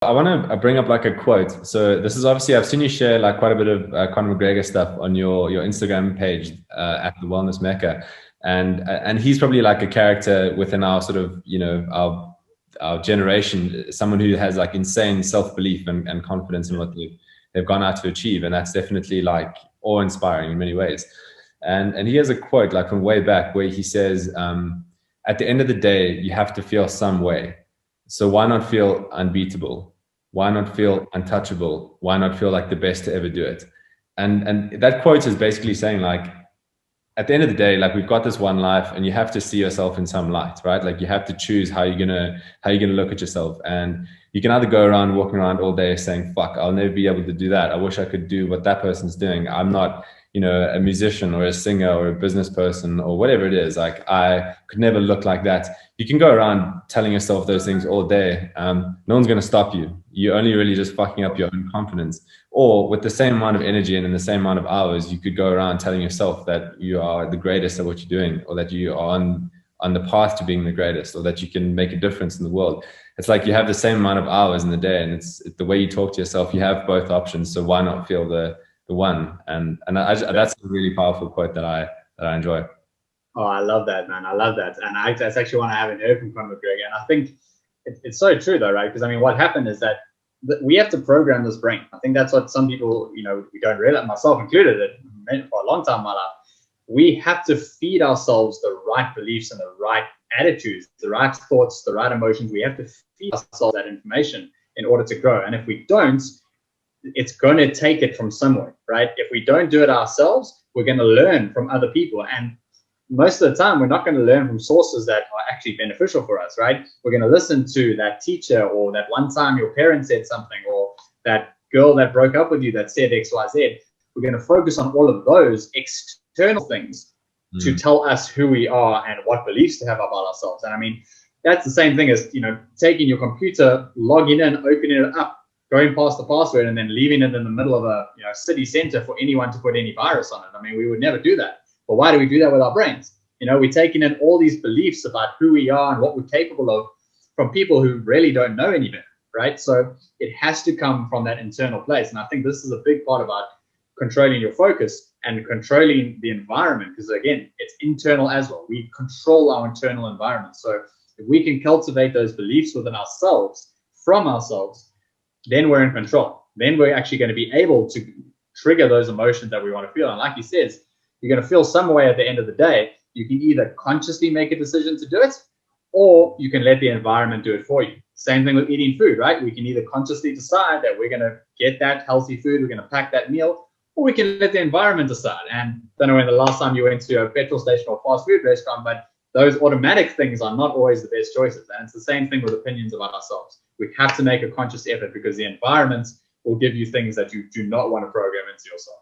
I want to bring up like a quote. So this is obviously, I've seen you share like quite a bit of Conor McGregor stuff on your Instagram page at the Wellness Mecca, and he's probably like a character within our sort of our generation, someone who has like insane self-belief and confidence in what they've gone out to achieve, and that's definitely like awe-inspiring in many ways. And he has a quote like from way back where he says, "At the end of the day, you have to feel some way. So why not feel unbeatable? Why not feel untouchable? Why not feel like the best to ever do it?" And that quote is basically saying like, at the end of the day, like we've got this one life, and you have to see yourself in some light, right? Like you have to choose how you're gonna look at yourself. And you can either go around walking around all day saying, "Fuck, I'll never be able to do that. I wish I could do what that person's doing. I'm not, a musician or a singer or a business person or whatever it is. Like I could never look like that." You can go around telling yourself those things all day. No one's going to stop you. You're only really just fucking up your own confidence. Or with the same amount of energy and in the same amount of hours, you could go around telling yourself that you are the greatest at what you're doing, or that you are on the path to being the greatest, or that you can make a difference in the world. It's like you have the same amount of hours in the day, and it's the way you talk to yourself. You have both options, so why not feel the one? And that's a really powerful quote that I enjoy. Oh, I love that, man. I love that. And that's actually one I haven't heard from Conor McGregor. And I think it's so true, though, right? Because, I mean, what happened is that we have to program this brain. I think that's what some people, we don't realize, myself included, it meant for a long time in my life. We have to feed ourselves the right beliefs and the right attitudes, the right thoughts, the right emotions. We have to feed ourselves that information in order to grow. And if we don't, it's going to take it from somewhere, right? If we don't do it ourselves, we're going to learn from other people. And most of the time, we're not going to learn from sources that are actually beneficial for us, right? We're going to listen to that teacher, or that one time your parent said something, or that girl that broke up with you that said X, Y, Z. We're going to focus on all of those external things to tell us who we are and what beliefs to have about ourselves. And I mean, that's the same thing as, taking your computer, logging in, opening it up, going past the password, and then leaving it in the middle of a city center for anyone to put any virus on it. I mean, we would never do that. But why do we do that with our brains? We're taking in all these beliefs about who we are and what we're capable of from people who really don't know any better, right? So it has to come from that internal place. And I think this is a big part about controlling your focus and controlling the environment, because again, it's internal as well. We control our internal environment. So if we can cultivate those beliefs within ourselves, from ourselves, then we're in control. Then we're actually going to be able to trigger those emotions that we want to feel. And like he says, you're going to feel some way at the end of the day. You can either consciously make a decision to do it, or you can let the environment do it for you. Same thing with eating food, right? We can either consciously decide that we're going to get that healthy food, we're going to pack that meal, or we can let the environment decide. And I don't know when the last time you went to a petrol station or fast food restaurant, but those automatic things are not always the best choices. And it's the same thing with opinions about ourselves. We have to make a conscious effort, because the environment will give you things that you do not want to program into yourself.